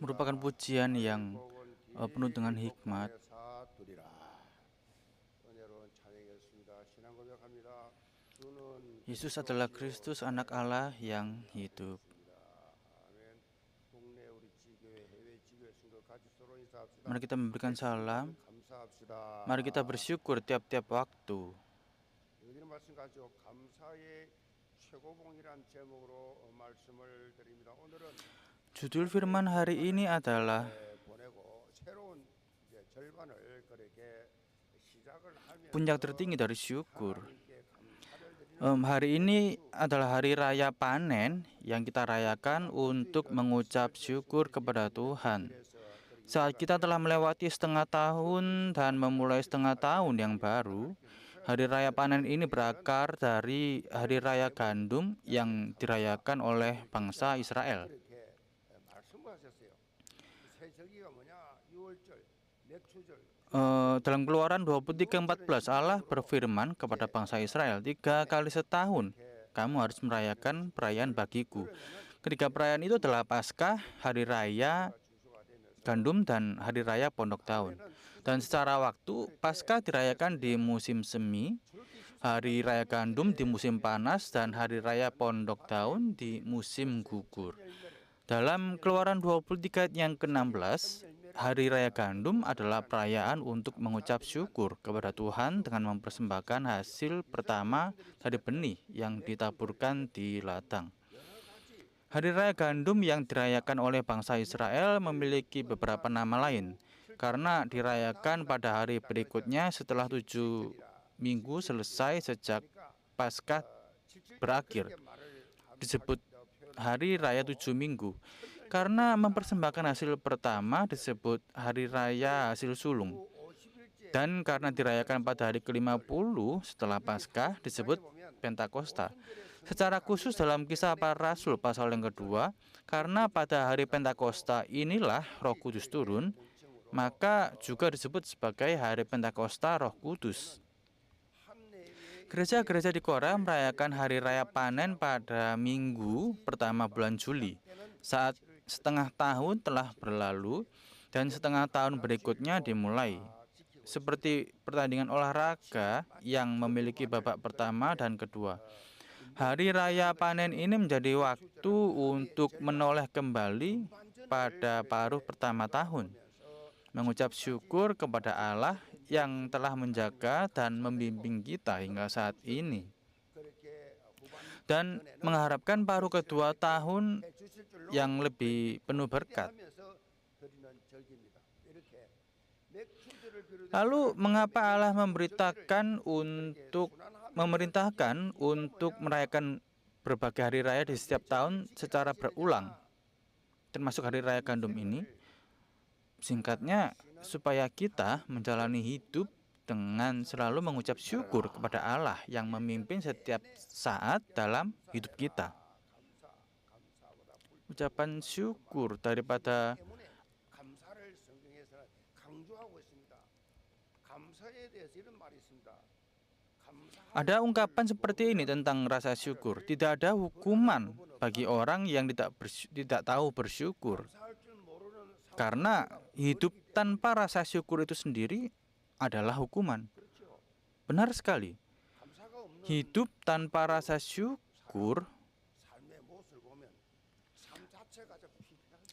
merupakan pujian yang penuh dengan hikmat. Yesus adalah Kristus, Anak Allah yang hidup. Mari kita memberikan salam. Mari kita bersyukur tiap-tiap waktu. Judul firman hari ini adalah puncak tertinggi dari syukur. Hari ini adalah hari raya panen yang kita rayakan untuk mengucap syukur kepada Tuhan. Saat kita telah melewati setengah tahun dan memulai setengah tahun yang baru, hari raya panen ini berakar dari hari raya gandum yang dirayakan oleh bangsa Israel. Dalam Keluaran 23:14 Allah berfirman kepada bangsa Israel, 3 kali setahun kamu harus merayakan perayaan bagiku. Ketiga perayaan itu adalah Paskah, hari raya gandum, dan hari raya pondok tahun. Dan secara waktu, Paskah dirayakan di musim semi, hari raya gandum di musim panas, dan hari raya pondok tahun di musim gugur. Dalam Keluaran 23 yang ke-16, hari raya gandum adalah perayaan untuk mengucap syukur kepada Tuhan dengan mempersembahkan hasil pertama dari benih yang ditaburkan di ladang. Hari raya gandum yang dirayakan oleh bangsa Israel memiliki beberapa nama lain, karena dirayakan pada hari berikutnya setelah 7 minggu selesai sejak Paskah berakhir. Disebut hari raya 7 minggu. Karena mempersembahkan hasil pertama disebut hari raya hasil sulung. Dan karena dirayakan pada hari ke-50 setelah Paskah disebut Pentakosta. Secara khusus dalam Kisah Para Rasul pasal yang kedua, karena pada hari Pentakosta inilah Roh Kudus turun, maka juga disebut sebagai hari Pentakosta Roh Kudus. Gereja-gereja di Korea merayakan hari raya panen pada minggu pertama bulan Juli, saat setengah tahun telah berlalu dan setengah tahun berikutnya dimulai. Seperti pertandingan olahraga yang memiliki babak pertama dan kedua. Hari raya panen ini menjadi waktu untuk menoleh kembali pada paruh pertama tahun, mengucap syukur kepada Allah yang telah menjaga dan membimbing kita hingga saat ini, dan mengharapkan paruh kedua tahun yang lebih penuh berkat. Lalu, mengapa Allah memerintahkan untuk merayakan berbagai hari raya di setiap tahun secara berulang, termasuk hari raya gandum ini? Singkatnya, supaya kita menjalani hidup dengan selalu mengucap syukur kepada Allah yang memimpin setiap saat dalam hidup kita. Ucapan syukur daripada ada ungkapan seperti ini tentang rasa syukur. Tidak ada hukuman bagi orang yang tidak tahu bersyukur. Karena hidup tanpa rasa syukur itu sendiri adalah hukuman. Benar sekali. Hidup tanpa rasa syukur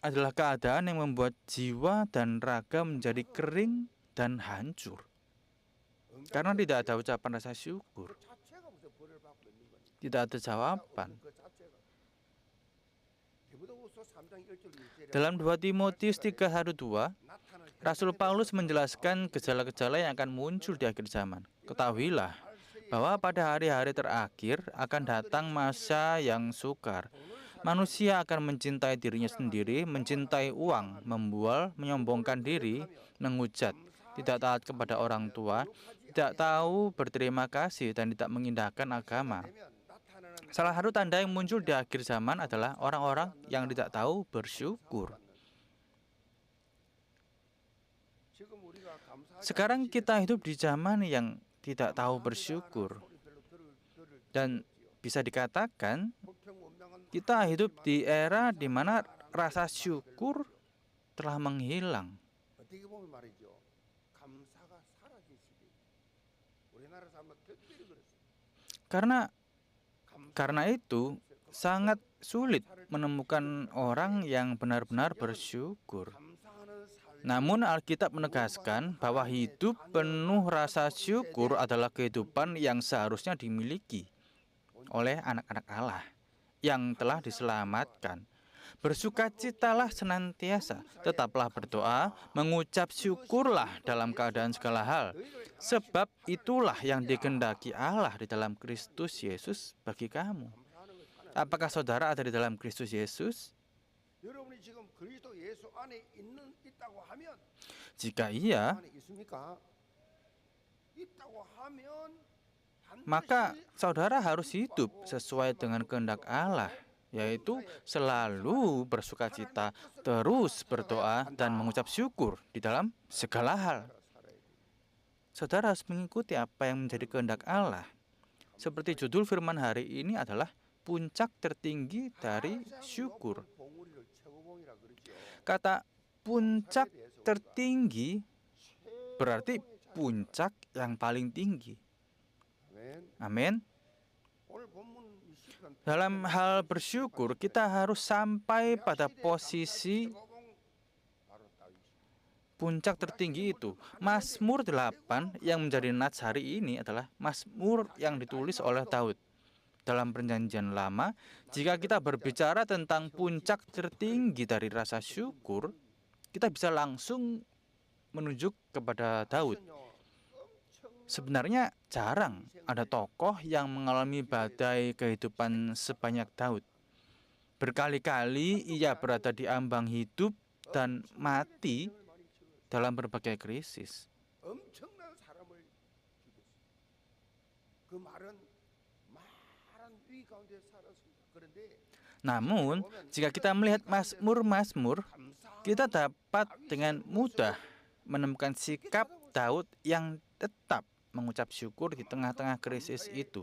adalah keadaan yang membuat jiwa dan raga menjadi kering dan hancur. Karena tidak ada ucapan rasa syukur. Tidak ada jawaban. Dalam 2 Timotius 3:1-2, Rasul Paulus menjelaskan gejala-gejala yang akan muncul di akhir zaman. Ketahuilah bahwa pada hari-hari terakhir akan datang masa yang sukar. Manusia akan mencintai dirinya sendiri, mencintai uang, membual, menyombongkan diri, menghujat, tidak taat kepada orang tua, tidak tahu berterima kasih, dan tidak mengindahkan agama. Salah satu tanda yang muncul di akhir zaman adalah orang-orang yang tidak tahu bersyukur. Sekarang kita hidup di zaman yang tidak tahu bersyukur. Dan bisa dikatakan kita hidup di era di mana rasa syukur telah menghilang. 어떻게 보면 말이죠. 감사가 사라진 시대. 우리나라 사람은 특별히 그렇습니다. Karena itu sangat sulit menemukan orang yang benar-benar bersyukur. Namun Alkitab menegaskan bahwa hidup penuh rasa syukur adalah kehidupan yang seharusnya dimiliki oleh anak-anak Allah yang telah diselamatkan. Bersukacitalah senantiasa, tetaplah berdoa, mengucap syukurlah dalam keadaan segala hal. Sebab itulah yang dikehendaki Allah di dalam Kristus Yesus bagi kamu. Apakah saudara ada di dalam Kristus Yesus? 여러분이 지금 그리스도 예수 안에 있다고 하면 Jika iya, 안에 있습니까? 있다고 하면 maka saudara harus hidup sesuai dengan kehendak Allah, yaitu selalu bersukacita, terus berdoa, dan mengucap syukur di dalam segala hal. Saudara harus mengikuti apa yang menjadi kehendak Allah. Seperti judul firman hari ini adalah puncak tertinggi dari syukur. Kata puncak tertinggi berarti puncak yang paling tinggi. Amin. Dalam hal bersyukur, kita harus sampai pada posisi puncak tertinggi itu. Mazmur 8 yang menjadi nats hari ini adalah Mazmur yang ditulis oleh Daud. Dalam Perjanjian Lama, jika kita berbicara tentang puncak tertinggi dari rasa syukur, kita bisa langsung menunjuk kepada Daud. Sebenarnya jarang ada tokoh yang mengalami badai kehidupan sebanyak Daud. Berkali-kali ia berada di ambang hidup dan mati dalam berbagai krisis. 엄청난 사람을 죽였습니다. 그 말은 말한 위 가운데 살았습니다. 그런데 Namun, jika kita melihat Mazmur-Mazmur, kita dapat dengan mudah menemukan sikap Daud yang tetap mengucap syukur di tengah-tengah krisis itu.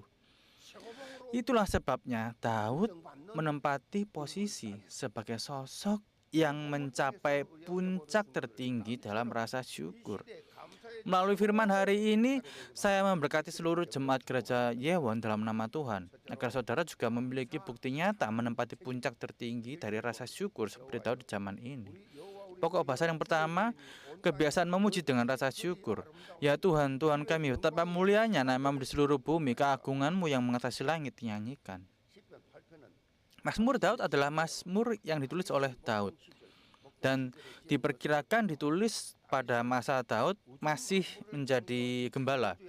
Itulah sebabnya Daud menempati posisi sebagai sosok yang mencapai puncak tertinggi dalam rasa syukur. Melalui firman hari ini, saya memberkati seluruh jemaat gereja Yewon dalam nama Tuhan, agar saudara juga memiliki bukti nyata menempati puncak tertinggi dari rasa syukur seperti Daud di zaman ini. Pokok bahasa yang pertama, kebiasaan memuji dengan rasa syukur. Ya Tuhan, Tuhan kami, betapa mulianya namamu di seluruh bumi, keagunganmu yang mengatasi langit dinyanyikan. Mazmur Daud adalah mazmur yang ditulis oleh Daud dan diperkirakan ditulis pada masa Daud masih menjadi gembala.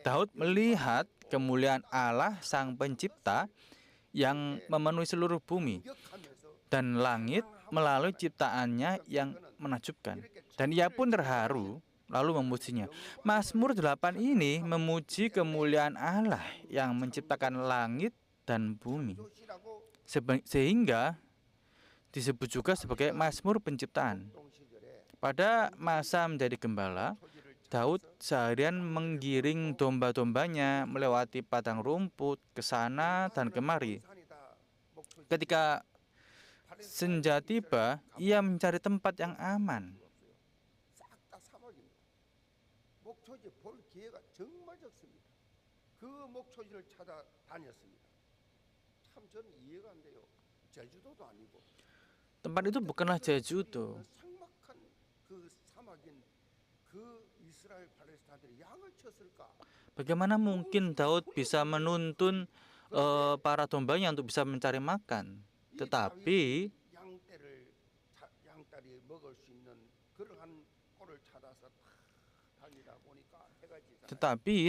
Daud melihat kemuliaan Allah Sang Pencipta yang memenuhi seluruh bumi dan langit melalui ciptaannya yang menakjubkan. Dan ia pun terharu lalu memujinya. Mazmur 8 ini memuji kemuliaan Allah yang menciptakan langit dan bumi. Sehingga disebut juga sebagai Mazmur Penciptaan. Pada masa menjadi gembala, Daud seharian menggiring domba-dombanya melewati padang rumput ke sana dan kemari. Ketika senja tiba, ia mencari tempat yang aman. Tempat itu bukanlah Jejudo. Bagaimana mungkin Daud bisa menuntun para dombanya untuk bisa mencari makan? Tetapi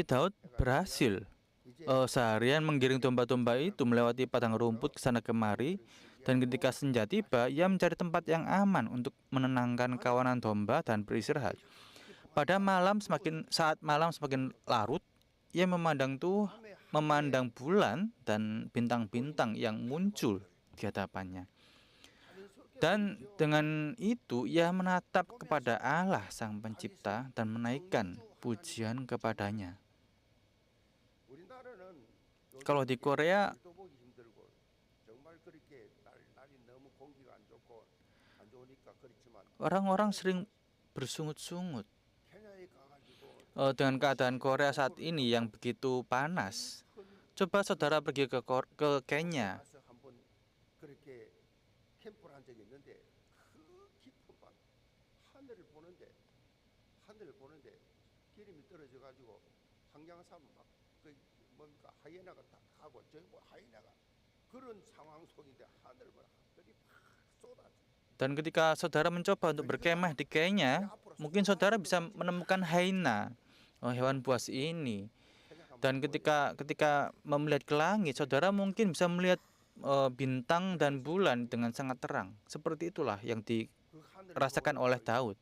Daud berhasil seharian menggiring domba-domba itu melewati padang rumput ke sana kemari, dan ketika senja tiba, ia mencari tempat yang aman untuk menenangkan kawanan domba dan beristirahat. Saat malam semakin larut, ia memandang bulan dan bintang-bintang yang muncul di hadapannya. Dan dengan itu ia menatap kepada Allah Sang Pencipta dan menaikkan pujian kepadanya. Kalau di Korea 좋으니까 그렇지만 Orang-orang sering bersungut-sungut 케냐에 가가지고 dengan keadaan Korea saat ini yang begitu panas. 큰 Coba saudara pergi ke Kenya. 가서 한번 그렇게 캠프를 한 적이 있는데 그 깊은 밤 하늘을 보는데 기름이 떨어져 가지고 황량산 막그 뭡니까 하이에나가 딱 가고 저기 뭐 하이에나가 그런 상황 속인데 하늘을 보라 하늘이 팍 쏟아져. Dan ketika saudara mencoba untuk berkemah di Kenya, mungkin saudara bisa menemukan hyena, hewan buas ini. Dan ketika melihat ke langit, saudara mungkin bisa melihat bintang dan bulan dengan sangat terang. Seperti itulah yang dirasakan oleh Daud.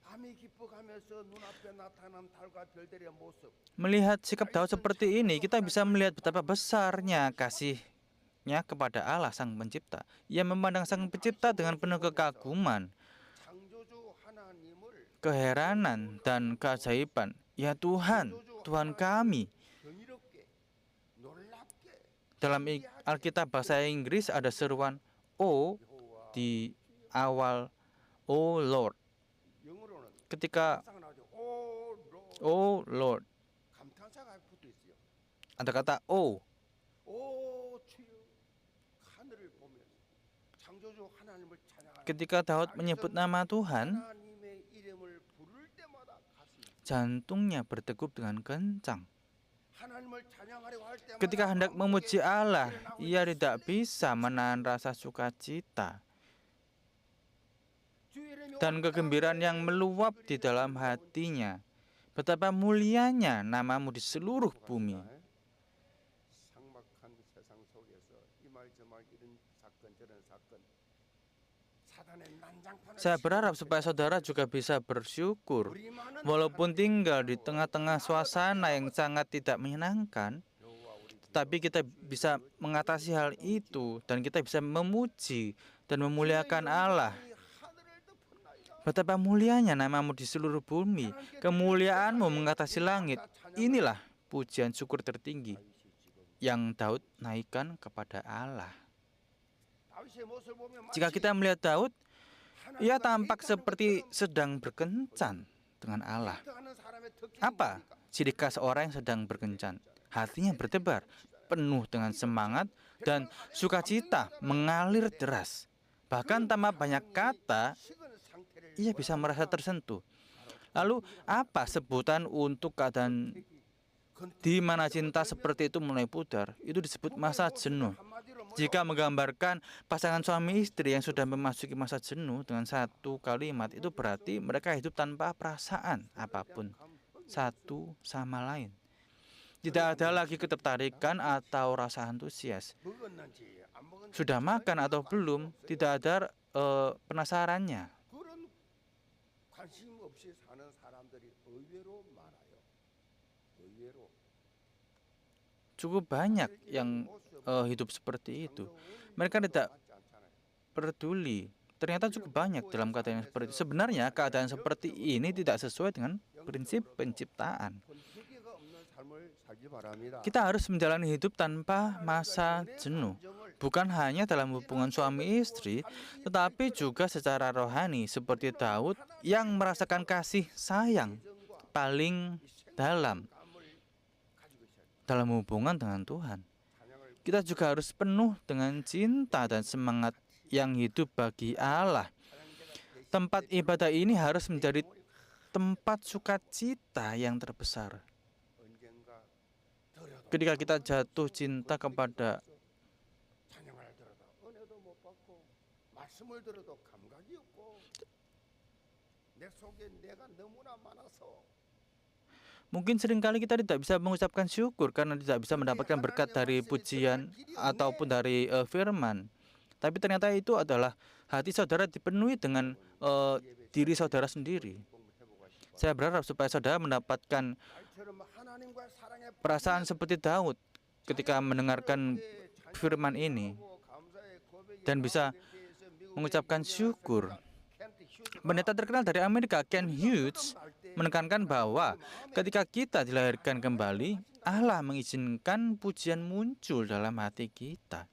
밤이 깊어가면서 눈앞에 나타난 달과 별들의 모습. Melihat sikap Daud seperti ini, kita bisa melihat betapa besarnya kasihnya kepada Allah Sang Pencipta. Ia memandang Sang Pencipta dengan penuh kekaguman, 창조주 하나님을 keheranan, dan keajaiban. Ya Tuhan, Tuhan kami. 경이롭게 놀랍게 Dalam Alkitab bahasa Inggris ada seruan "O" 여호와 di awal "O Lord". 영어로는 Ketika 감상 나오죠. 오 로 "O Lord" 감탄사가 붙어 있어요. ada kata "O". 오 주여 하늘을 보면 창조주 하나님을 찬양하는 Ketika Daud menyebut nama Tuhan, 하나님의 이름을 부를 때마다 가슴이 jantungnya berdegup dengan kencang. 하나님을 찬양하려고 할 때마다 Ketika hendak memuji 마음속에 Allah, 일어나고 ia 있는 tidak bisa menahan rasa sukacita 주의 이름이 dan kegembiraan yang meluap di dalam hatinya. Betapa mulianya namamu di seluruh bumi. 삭막한 세상 속에서 이 말 저 말 이런 사건 저런 사건 사단의 난장판을 Saya berharap supaya saudara juga bisa bersyukur. 우리 많은 Walaupun tinggal di tengah-tengah suasana yang sangat tidak menyenangkan, 여호와 우리 tapi kita bisa mengatasi hal itu dan kita bisa memuji dan memuliakan Allah. 하늘을 덮었나이다. Betapa mulianya namamu di seluruh bumi. Kemuliaanmu mengatasi langit. Inilah pujian syukur tertinggi yang Daud naikkan kepada Allah. 다윗의 모습을 보면 Jika kita melihat Daud, ia tampak seperti sedang berkencan dengan Allah. 하는 사람의 특징이 Apa ciri khas orang yang sedang berkencan? Hatinya berdebar, penuh dengan semangat dan sukacita mengalir deras. Bahkan tanpa banyak kata, 식은 상태를 ia bisa merasa tersentuh. Lalu, apa sebutan untuk keadaan di mana cinta seperti itu mulai pudar? Itu disebut masa jenuh. 한마디로 뭐 Jika menggambarkan pasangan suami istri yang sudah memasuki masa jenuh dengan satu kalimat, itu berarti mereka hidup tanpa perasaan apapun satu sama lain. Tidak ada lagi ketertarikan atau rasa antusias. 먹었는지 안 먹었는지 Sudah makan atau belum, tidak ada penasarannya. 그런 관심 없이 사는 사람들이 의외로 많아요. 의외로 Cukup banyak yang hidup seperti itu. Mereka tidak 맞지 않잖아요. peduli. Ternyata cukup banyak dalam keadaan yang seperti itu. Sebenarnya keadaan seperti ini tidak sesuai dengan prinsip penciptaan. 권태기가 없는 삶을 살기 바랍니다. Kita harus menjalani hidup tanpa masa jenuh. Bukan hanya dalam hubungan suami istri, tetapi juga secara rohani seperti Daud yang merasakan kasih sayang paling dalam 감을 가지고 있어야 돼요. dalam hubungan dengan Tuhan. 찬양을 Kita juga harus penuh dengan cinta dan semangat yang hidup bagi Allah. Tempat ibadah ini harus menjadi tempat sukacita yang terbesar. 언젠가 들어도 Ketika kita jatuh cinta kepada 찬양을 들어도 은혜도 못 받고 말씀을 들어도 감각이 없고 내 속에 내가 너무나 많아서 mungkin seringkali kita tidak bisa mengucapkan syukur karena tidak bisa mendapatkan berkat dari pujian ataupun dari firman. Tapi ternyata itu adalah hati saudara dipenuhi dengan diri saudara sendiri. 공부해보고 싶어. Saya berharap supaya saudara mendapatkan 나처럼 하나님과 사랑의 perasaan seperti Daud ketika mendengarkan firman ini dan bisa mengucapkan syukur. Pendeta terkenal dari Amerika, Ken Hughes, menekankan bahwa ketika kita dilahirkan kembali, Allah mengizinkan pujian muncul dalam hati kita.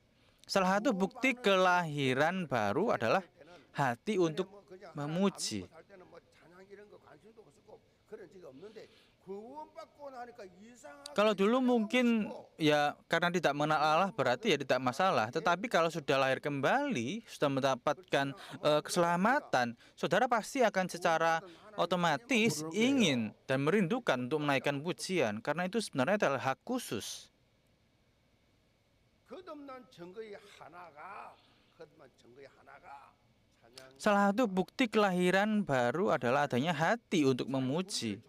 Salah satu bukti kelahiran baru adalah hati untuk memuji. Kalau dulu mungkin ya karena tidak mengenal Allah berarti ya tidak masalah. Tetapi kalau sudah lahir kembali, sudah mendapatkan keselamatan, saudara pasti akan secara otomatis ingin dan merindukan untuk menaikkan pujian. Karena itu sebenarnya adalah hak khusus. Salah satu bukti kelahiran baru adalah adanya hati untuk memuji.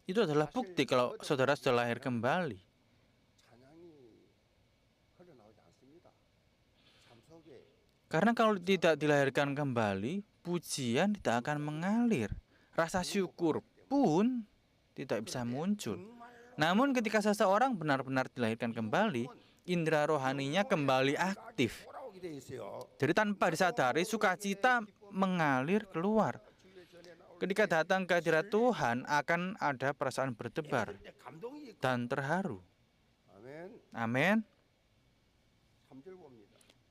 Itu adalah bukti kalau saudara sudah lahir kembali. Karena kalau tidak dilahirkan kembali, pujian tidak akan mengalir. Rasa syukur pun tidak bisa muncul. Namun ketika seseorang benar-benar dilahirkan kembali, indera rohaninya kembali aktif. Jadi tanpa disadari, sukacita mengalir keluar. Ketika datang ke hadirat Tuhan, akan ada perasaan berdebar dan terharu. Amin.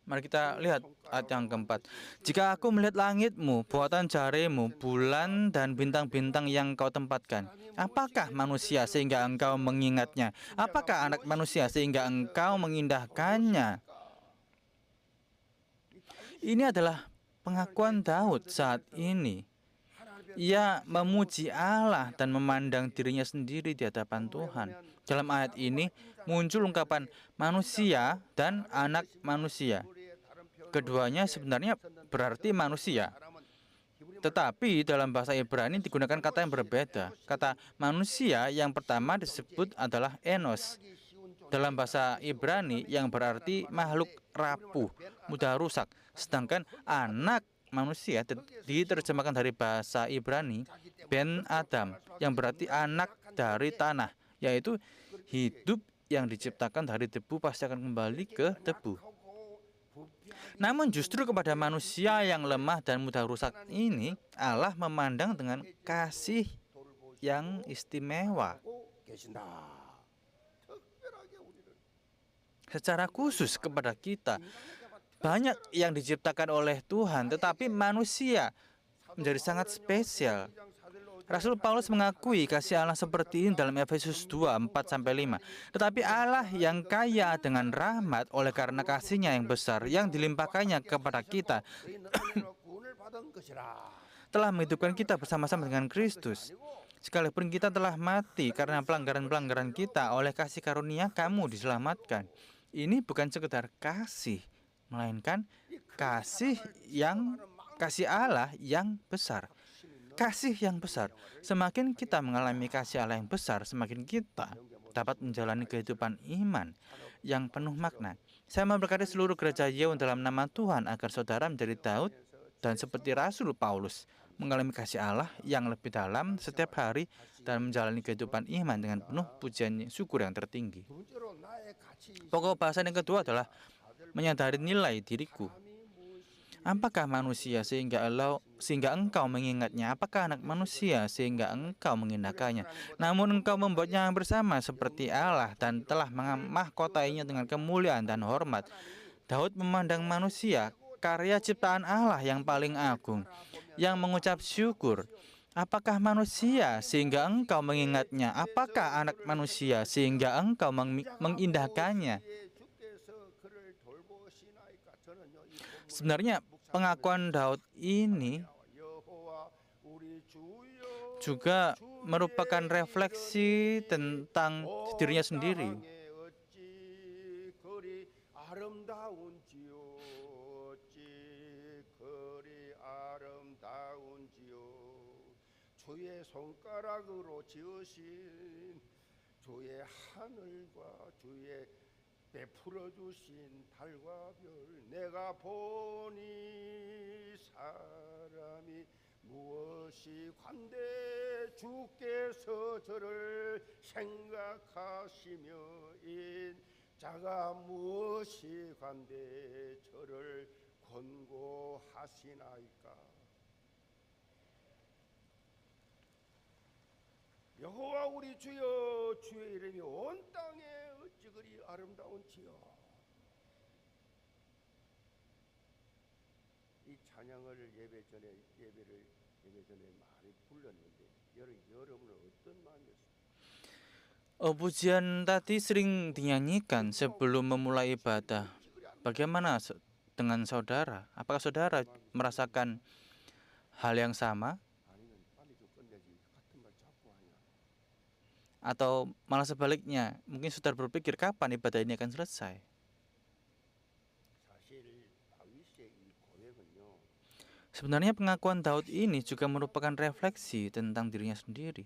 Mari kita lihat ayat yang keempat. Jika aku melihat langitmu, buatan jarimu, bulan dan bintang-bintang yang kau tempatkan, apakah manusia sehingga engkau mengingatnya? Apakah anak manusia sehingga engkau mengindahkannya? Ini adalah pengakuan Daud saat ini. Ia memuji Allah dan memandang dirinya sendiri di hadapan Tuhan. Dalam ayat ini muncul ungkapan manusia dan anak manusia. Keduanya sebenarnya berarti manusia. Tetapi dalam bahasa Ibrani digunakan kata yang berbeda. Kata manusia yang pertama disebut adalah enos. Dalam bahasa Ibrani yang berarti makhluk rapuh, mudah rusak. Sedangkan anak manusia diterjemahkan dari bahasa Ibrani Ben Adam yang berarti anak dari tanah, yaitu hidup yang diciptakan dari debu pasti akan kembali ke debu. Namun justru kepada manusia yang lemah dan mudah rusak ini Allah memandang dengan kasih yang istimewa. Secara khusus kepada kita. Banyak yang diciptakan oleh Tuhan, tetapi manusia menjadi sangat spesial. Rasul Paulus mengakui kasih Allah seperti ini dalam Efesus 2, 4-5. Tetapi Allah yang kaya dengan rahmat oleh karena kasih-Nya yang besar yang dilimpahkannya kepada kita telah menghidupkan kita bersama-sama dengan Kristus. Sekalipun kita telah mati karena pelanggaran-pelanggaran kita, oleh kasih karunia kamu diselamatkan. Ini bukan sekedar kasih, melainkan kasih Allah yang besar. Kasih yang besar. Semakin kita mengalami kasih Allah yang besar, semakin kita dapat menjalani kehidupan iman yang penuh makna. Saya memberkati seluruh gereja Yeon dalam nama Tuhan agar saudara menjadi Daud dan seperti Rasul Paulus mengalami kasih Allah yang lebih dalam setiap hari dan menjalani kehidupan iman dengan penuh pujian syukur yang tertinggi. Pokok bahasan yang kedua adalah menyadari nilai diriku. Apakah manusia sehingga engkau mengingatnya? Apakah anak manusia sehingga engkau mengindahkannya? Namun engkau membuatnya bersama seperti Allah dan telah memahkotainya dengan kemuliaan dan hormat. Daud memandang manusia, karya ciptaan Allah yang paling agung, yang mengucap syukur. Apakah manusia sehingga engkau mengingatnya? Apakah anak manusia sehingga engkau mengindahkannya? Sebenarnya pengakuan Daud ini juga merupakan refleksi tentang dirinya sendiri. 주의 손가락으로 지으신 주의 하늘과 주의 베풀어 주신 달과 별 내가 보니 사람이 무엇이 관대 주께서 저를 생각하시며 자가 무엇이 관대 저를 권고하시나이까 여호와 우리 주여 주의 이름이 온 땅에 어찌 그리 아름다운 지어 이 찬양을 예배 전에 많이 불렀는데 여러분은 어떤 마음이었습니까? Pujian tadi sering dinyanyikan sebelum memulai ibadah. Bagaimana dengan saudara? Apakah saudara merasakan hal yang sama? 아니면 빨리 좀 끝내지 같은 말 자꾸 하냐? Atau malah sebaliknya, mungkin saudara berpikir kapan ibadah ini akan selesai? 사실 다윗의 이 고백은요. Sebenarnya pengakuan Daud ini juga merupakan refleksi tentang dirinya sendiri.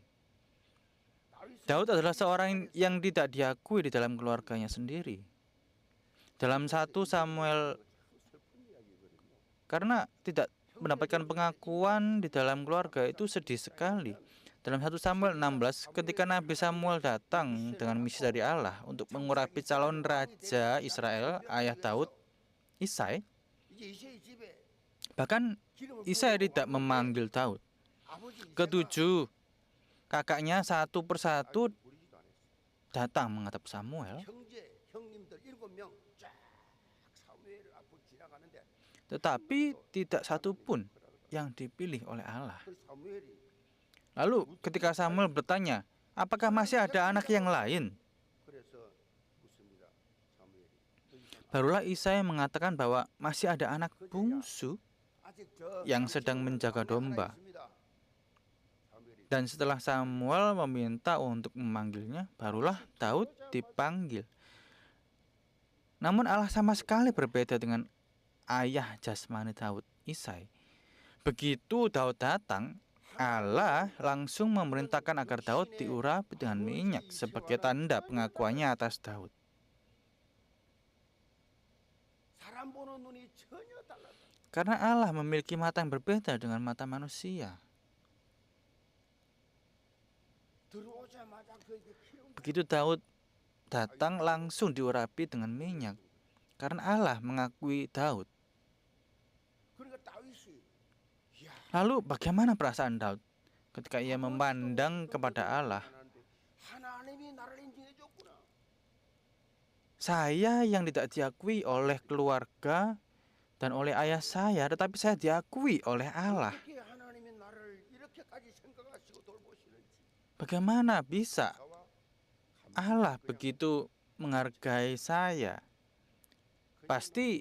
Daud adalah seorang yang tidak diakui di dalam keluarganya sendiri. Dalam 1 Samuel, karena tidak mendapatkan pengakuan di dalam keluarga itu sedih sekali. Dalam 1 Samuel 16, ketika Nabi Samuel datang dengan misi dari Allah untuk mengurapi calon raja Israel, ayah Daud, Isai, bahkan Isai tidak memanggil Daud. Ketujuh, kakaknya satu persatu datang menghadap Samuel, tetapi tidak satu pun yang dipilih oleh Allah. Lalu ketika Samuel bertanya, apakah masih ada anak yang lain? Barulah Isai mengatakan bahwa masih ada anak bungsu yang sedang menjaga domba. Dan setelah Samuel meminta untuk memanggilnya, barulah Daud dipanggil. Namun Allah sama sekali berbeda dengan ayah jasmani Daud, Isai. Begitu Daud datang, Allah langsung memerintahkan agar Daud diurapi dengan minyak sebagai tanda pengakuannya atas Daud. Karena Allah memiliki mata yang berbeda dengan mata manusia. Begitu Daud datang, langsung diurapi dengan minyak. Karena Allah mengakui Daud. Lalu bagaimana perasaan Daud ketika ia memandang kepada Allah? Saya yang tidak diakui oleh keluarga dan oleh ayah saya, tetapi saya diakui oleh Allah. Bagaimana bisa Allah begitu menghargai saya? Pasti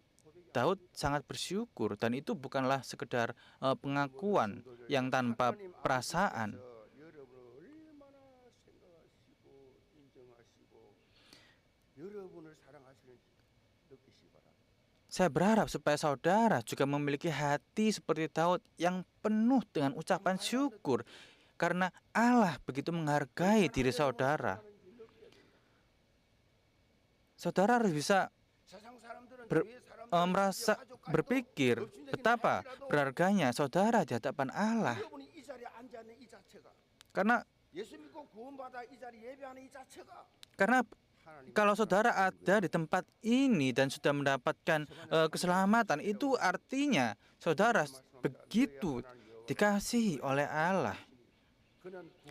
Daud sangat bersyukur, dan itu bukanlah sekedar pengakuan yang tanpa perasaan. Saya berharap supaya saudara juga memiliki hati seperti Daud yang penuh dengan ucapan syukur karena Allah begitu menghargai diri saudara. Saudara harus bisa merasa berpikir betapa berharganya saudara di hadapan Allah. Karena kalau saudara ada di tempat ini dan sudah mendapatkan keselamatan, itu artinya saudara begitu dikasihi oleh Allah.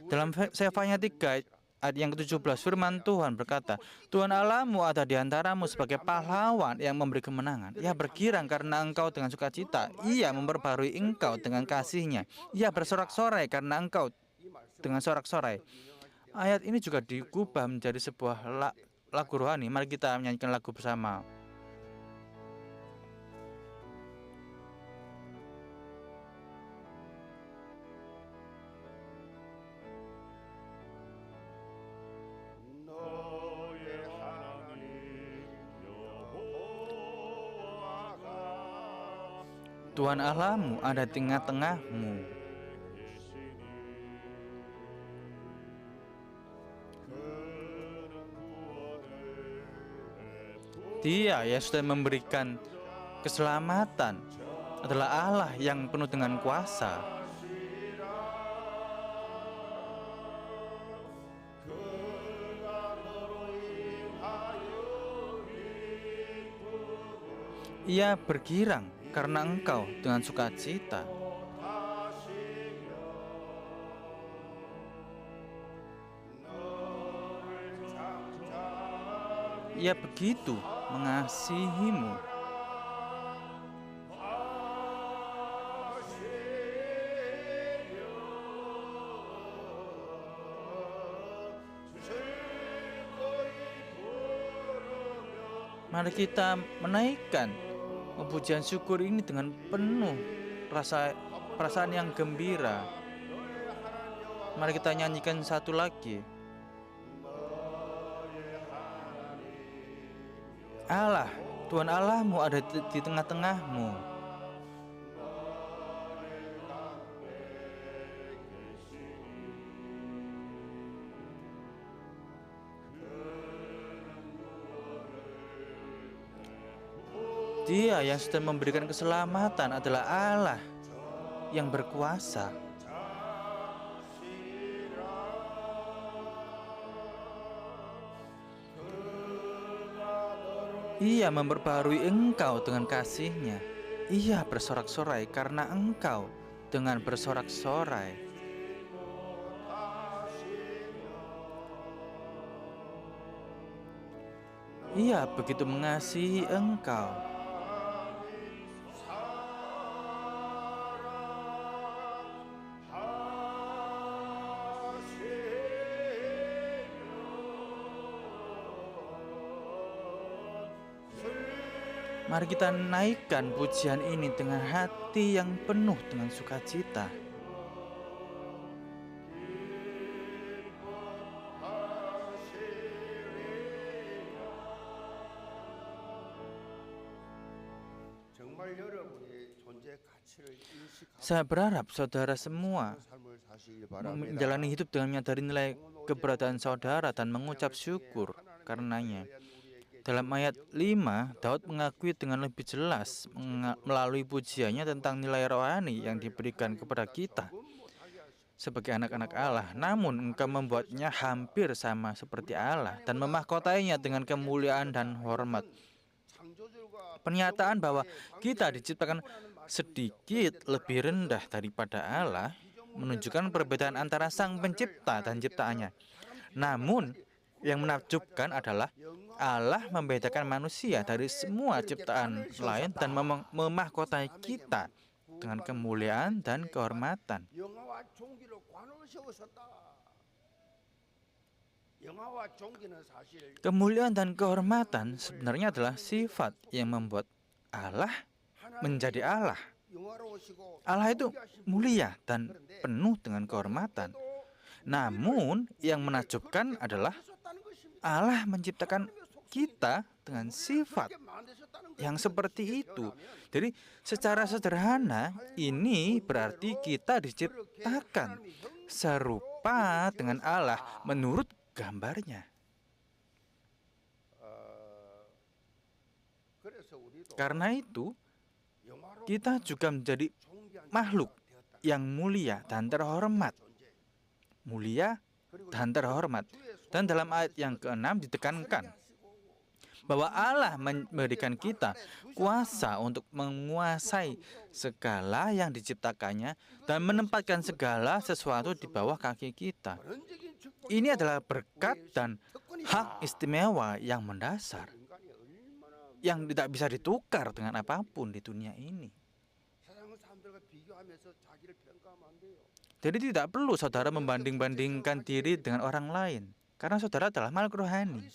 Dalam Sefanya 3 ayat yang ke-17, firman Tuhan berkata, Tuhan Allahmu ada di antaramu sebagai pahlawan yang memberi kemenangan. Ia bergirang karena engkau dengan sukacita. Ia memperbarui engkau dengan kasih-Nya. Ia bersorak-sorai karena engkau dengan sorak-sorai. Ayat ini juga diubah menjadi sebuah lagu rohani. Mari kita menyanyikan lagu bersama. Tuhan Allahmu ada di tengah-tengahmu. Dia yang sudah memberikan keselamatan adalah Allah yang penuh dengan kuasa. Ia bergirang karena engkau dengan sukacita. Ia begitu mengasihimu. Mari kita menaikkan pujian syukur ini dengan penuh perasaan yang gembira. Mari kita nyanyikan satu lagi. Allah, Tuhan Allahmu ada di tengah-tengahmu. Dia yang sudah memberikan keselamatan adalah Allah yang berkuasa. Ia memperbaharui engkau dengan kasih-Nya. Ia bersorak-sorai karena engkau dengan bersorak-sorai. Ia begitu mengasihi engkau. Mari kita naikkan pujian ini dengan hati yang penuh dengan sukacita. Saya berharap saudara semua menjalani hidup dengan menyadari nilai keberadaan saudara dan mengucap syukur karenanya. Dalam ayat 5, Daud mengakui dengan lebih jelas melalui pujiannya tentang nilai rohani yang diberikan kepada kita sebagai anak-anak Allah. Namun engkau membuatnya hampir sama seperti Allah dan memahkotainya dengan kemuliaan dan hormat. Pernyataan bahwa kita diciptakan sedikit lebih rendah daripada Allah menunjukkan perbedaan antara Sang Pencipta dan ciptaannya. Namun yang menakjubkan adalah Allah membedakan manusia dari semua ciptaan lain dan memahkotai kita dengan kemuliaan dan kehormatan. Kemuliaan dan kehormatan sebenarnya adalah sifat yang membuat Allah menjadi Allah. Allah itu mulia dan penuh dengan kehormatan. Namun yang menakjubkan adalah Allah menciptakan kita dengan sifat yang seperti itu. Jadi secara sederhana ini berarti kita diciptakan serupa dengan Allah menurut gambarnya. Karena itu kita juga menjadi makhluk yang mulia dan terhormat. Mulia dan terhormat. Dan dalam ayat yang ke-6 ditekankan bahwa Allah memberikan kita kuasa untuk menguasai segala yang diciptakannya dan menempatkan segala sesuatu di bawah kaki kita. Ini adalah berkat dan hak istimewa yang mendasar, yang tidak bisa ditukar dengan apapun di dunia ini. Jadi tidak perlu saudara membanding-bandingkan diri dengan orang lain, karena saudara adalah makhluk rohani.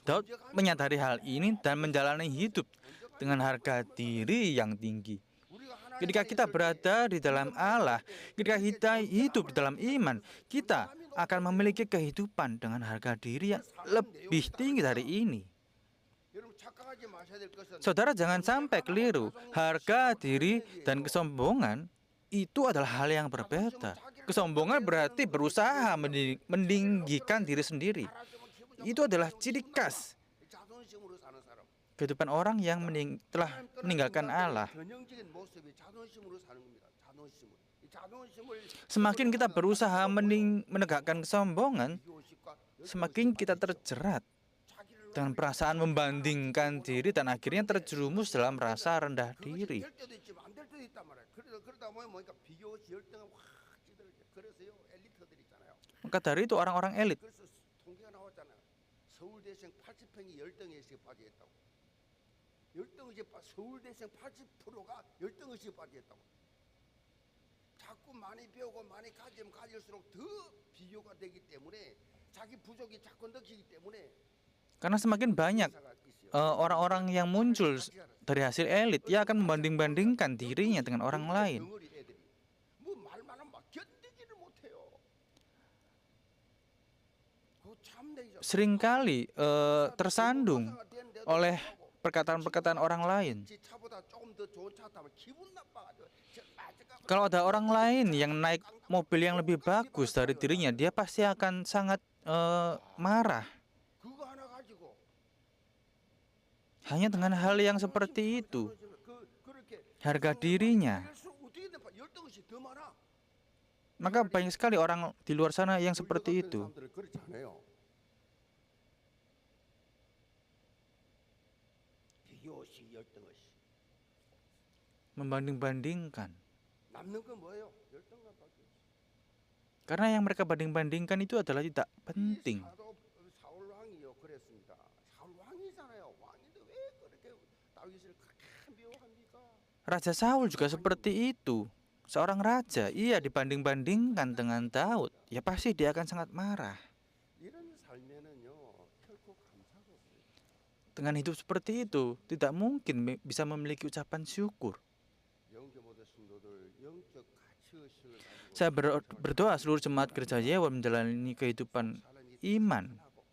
Daud menyadari hal ini dan menjalani hidup dengan harga diri yang tinggi. Ketika kita berada di dalam Allah, ketika kita hidup di dalam iman, kita akan memiliki kehidupan dengan harga diri yang lebih tinggi dari ini. Saudara jangan sampai keliru, harga diri dan kesombongan itu adalah hal yang berbeda. Kesombongan berarti berusaha meninggikan diri sendiri. Itu adalah ciri khas kehidupan orang yang telah meninggalkan Allah. Semakin kita berusaha menegakkan kesombongan, semakin kita terjerat dengan perasaan membandingkan diri dan akhirnya terjerumus dalam rasa rendah diri. Maka dari itu orang-orang elit 서울대생 80평이 열등의식에 빠져 있다고. 열등의식 서울대생 80%가 열등의식에 빠져 있다고. 자꾸 많이 배우고 많이 가지면 가질수록 더 비교가 되기 때문에 자기 부족이 자꾸 느끼기 때문에 Karena semakin banyak orang-orang yang muncul dari hasil elit, dia akan membanding-bandingkan dirinya dengan orang lain. 덩어리 애들이 뭐 말만 하면 막 견디지를 못해요. 그거 참 내가 Seringkali tersandung oleh perkataan-perkataan orang lain. 지 차보다 조금 더 좋은 차 타면 기분 나빠가지고 Kalau ada orang lain yang naik mobil yang lebih bagus dari dirinya, dia pasti akan sangat marah. 그거 하나 가지고 Hanya dengan hal yang seperti itu, 그렇게 harga dirinya. 어떻게 돼? 열등의식 더 많아. Maka banyak sekali orang di luar sana yang seperti itu. 사람들은 그렇지 않아요. 비교식 열등의식. Membanding-bandingkan. 남는 건 뭐예요? 열등감밖에 없어. Karena yang mereka banding-bandingkan itu adalah tidak penting. 사울 왕이요 그랬습니다. 사울 왕이잖아요. 왕인데 왜 그렇게 다윗을 그렇게 미워합니까? Raja Saul juga seperti itu. Seorang raja, ia dibanding-bandingkan dengan Daud. Ya pasti dia akan sangat marah. 이런 삶에는요 결코 감사가 없어요. Dengan hidup seperti itu, tidak mungkin bisa memiliki ucapan syukur. 영계 모든 성도들 영적 가치의식을 가지고 Saya berdoa seluruh jemaat gereja Yewa menjalani kehidupan iman 하고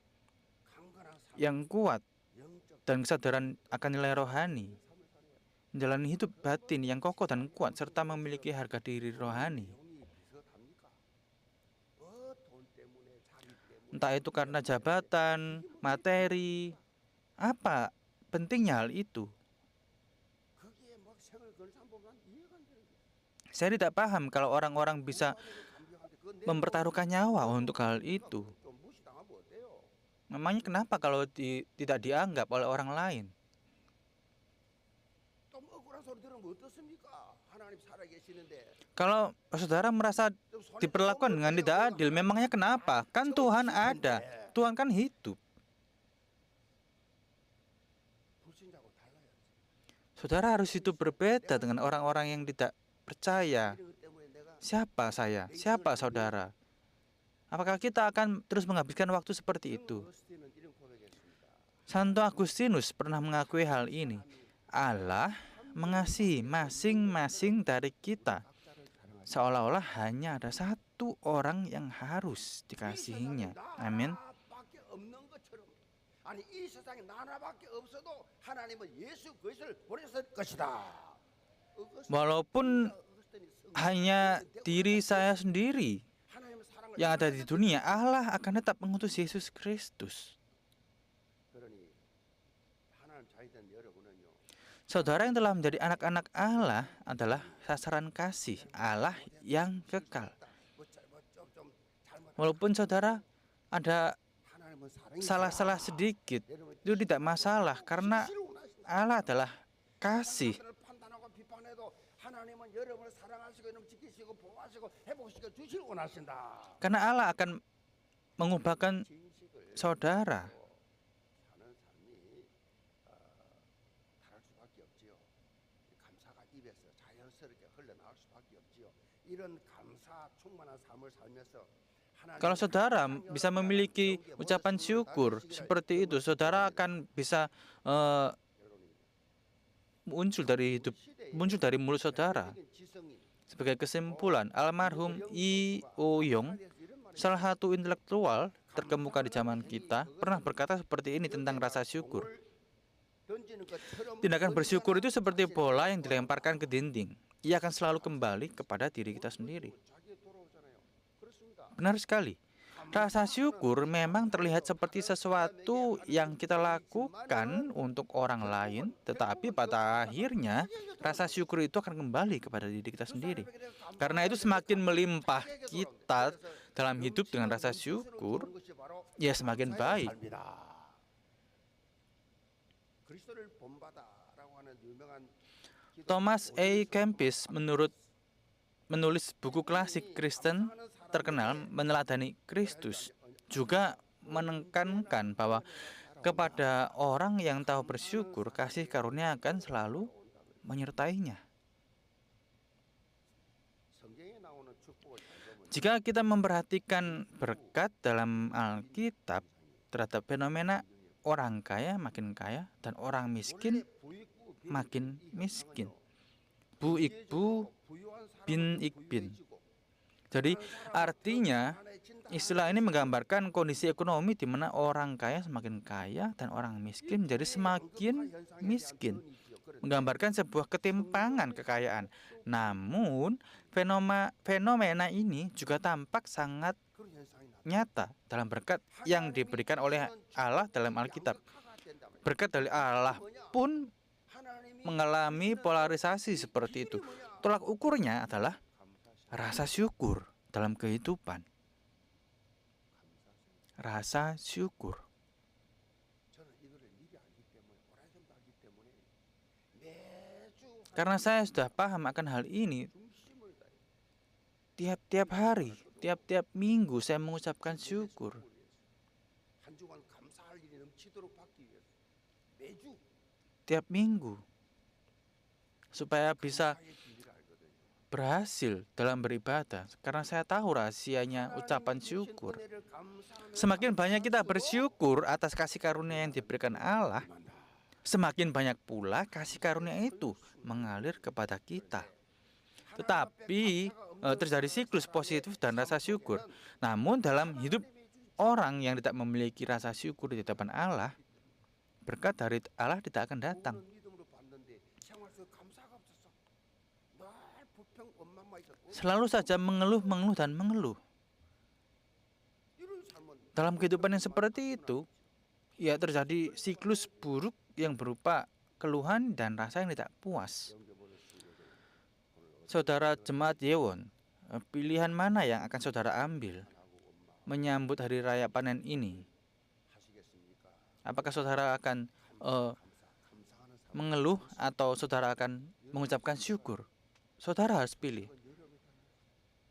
강건한 삶, yang kuat 영적 dan kesadaran akan nilai rohani. 삶을 살아야 Menjalani hidup batin yang kokoh dan kuat serta memiliki harga diri rohani. 영이 비슷합니까? 돈 때문에 자기 때문에 Entah itu karena jabatan, materi, apa pentingnya hal itu? 거기에 막 생을 걸 사람 보면 이해가 안 되는 거예요. Saya tidak paham kalau orang-orang bisa 감격한데 그건 내 mempertaruhkan nyawa untuk hal itu. 좀 무시당하면 어때요? Namanya kenapa kalau tidak dianggap oleh orang lain? 좀 억울한 소리 들으면 어떻습니까? 하나님 살아계시는데 Kalau saudara merasa 좀 손에 diperlakukan dengan tidak adil, memangnya kenapa? Kan Tuhan ada, Tuhan kan hidup. 불신자고 달라야지. Saudara harus hidup berbeda dengan orang-orang yang tidak percaya. 이런 것 때문에 내가 Siapa saya? Siapa saudara? Apakah kita akan terus menghabiskan waktu seperti itu? 어스틴은 이런 고백했습니다. Santo Agustinus pernah mengakui hal ini. Allah mengasihi masing-masing dari kita 각자를 사랑하시. seolah-olah hanya ada satu orang yang harus dikasihinya. Amin. 나밖에 없는 것처럼 아니 이 세상에 나밖에 없어도 하나님은 예수 그리스도를 보내셨을 것이다. Walaupun hanya diri saya sendiri 하나님의 사랑을 yang ada di dunia, Allah akan tetap mengutus Yesus Kristus. 그러니 하나님 자녀된 여러분은요. Saudara yang telah menjadi anak-anak Allah adalah sasaran kasih Allah yang kekal. 좀 잘못 Walaupun saudara ada 하나님은 사랑이 salah-salah sedikit, itu tidak masalah karena Allah adalah kasih. 사람들을 판단하고 비판해도 하나님은 여러분을 사랑하시고 여러분 지키시고 보호하시고 회복시켜 주시길 원하신다. Karena Allah akan mengubahkan 진식을 saudara. 사는 삶이 다를 수밖에 없지요. 감사가 입에서 자연스럽게 흘러나올 수밖에 없지요. 이런 감사 충만한 삶을 살면서 Kalau saudara bisa memiliki ucapan syukur seperti itu, saudara akan bisa muncul dari mulut saudara. Sebagai kesimpulan, almarhum I. O. Yong, salah satu intelektual terkemuka di zaman kita, pernah berkata seperti ini tentang rasa syukur. Tindakan bersyukur itu seperti bola yang dilemparkan ke dinding. Ia akan selalu kembali kepada diri kita sendiri. Benar sekali. Rasa syukur memang terlihat seperti sesuatu yang kita lakukan untuk orang lain, tetapi pada akhirnya rasa syukur itu akan kembali kepada diri kita sendiri. Karena itu semakin melimpah kita dalam hidup dengan rasa syukur, ya semakin baik. Thomas A. Kempis menulis buku klasik Kristen terkenal meneladani Kristus, juga menekankan bahwa kepada orang yang tahu bersyukur, kasih karunia akan selalu menyertainya. 성경에 나오는 축복을 잘 보면 Jika kita memperhatikan berkat dalam Alkitab terhadap fenomena orang kaya makin kaya dan orang miskin makin miskin. Bu Iqbu bin Iqbin. Jadi artinya istilah ini menggambarkan kondisi ekonomi di mana orang kaya semakin kaya dan orang miskin menjadi semakin miskin. Menggambarkan sebuah ketimpangan kekayaan. Namun fenomena ini juga tampak sangat 그런 현상이 나타나. nyata dalam berkat yang diberikan oleh Allah dalam Alkitab. Berkat dari Allah pun mengalami polarisasi seperti itu. Tolak ukurnya adalah rasa syukur dalam kehidupan. Rasa syukur. 저는 이거를 미리 알기 때문에 오래전부터 알기 때문에 매주 Karena saya sudah paham akan hal ini, 중심을 다해 tiap-tiap hari, tiap-tiap minggu saya mengucapkan syukur. 한 주간 감사할 일이 넘치도록 받기 위해서 매주 Tiap minggu. Supaya bisa 감사의 비밀을 알거든요. berhasil dalam beribadah. Karena saya tahu rahasianya ucapan syukur. Semakin banyak kita bersyukur atas kasih karunia yang diberikan Allah, semakin banyak pula kasih karunia itu mengalir kepada kita. Tetapi terjadi siklus positif dan rasa syukur. Namun dalam hidup orang yang tidak memiliki rasa syukur di hadapan Allah, berkat dari Allah tidak akan datang. 믿음으로 받는데 생활 속 감사가 없었어. 늘 불평 원망만 있었고 Selalu saja mengeluh, dan mengeluh. 이런 삶은 Dalam kehidupan yang seperti itu, ya terjadi siklus buruk yang berupa keluhan dan rasa yang tidak puas. Saudara jemaat Yewon, pilihan mana yang akan saudara ambil menyambut hari raya panen ini? 하시겠습니까? Apakah saudara akan 감사하는 삶. mengeluh atau saudara akan mengucapkan syukur? Saudara harus pilih.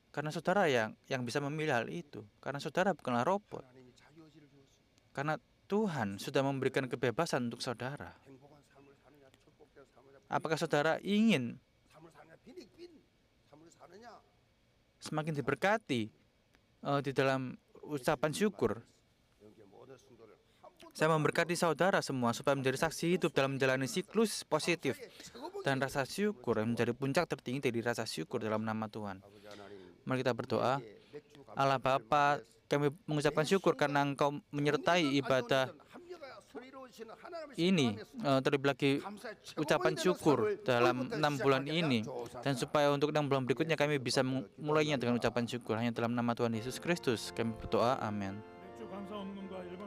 Karena saudara yang bisa memilih hal itu. Karena saudara bukanlah robot. 하나님이 자유의지를 주었습니다. Karena Tuhan sudah memberikan kebebasan untuk saudara. 행복한 삶을 사느냐 축복된 삶을 Apakah saudara ingin 삶을 사느냐 빈익빈 삶을 사느냐 semakin diberkati di dalam ucapan syukur? 여기 모든 성도를 한 번도 Saya memberkati saudara semua supaya menjadi saksi hidup dalam menjalani siklus positif dan rasa syukur yang menjadi puncak tertinggi dari rasa syukur dalam nama Tuhan. 아버지 하나님 Mari kita berdoa. 맥주 Allah Bapa, kami mengucapkan syukur karena Engkau menyertai ibadah ini, terlebih lagi ucapan syukur dalam 6 bulan ini, dan supaya untuk 6 bulan berikutnya kami bisa mulainya dengan ucapan syukur hanya dalam nama Tuhan Yesus Kristus kami berdoa, amin.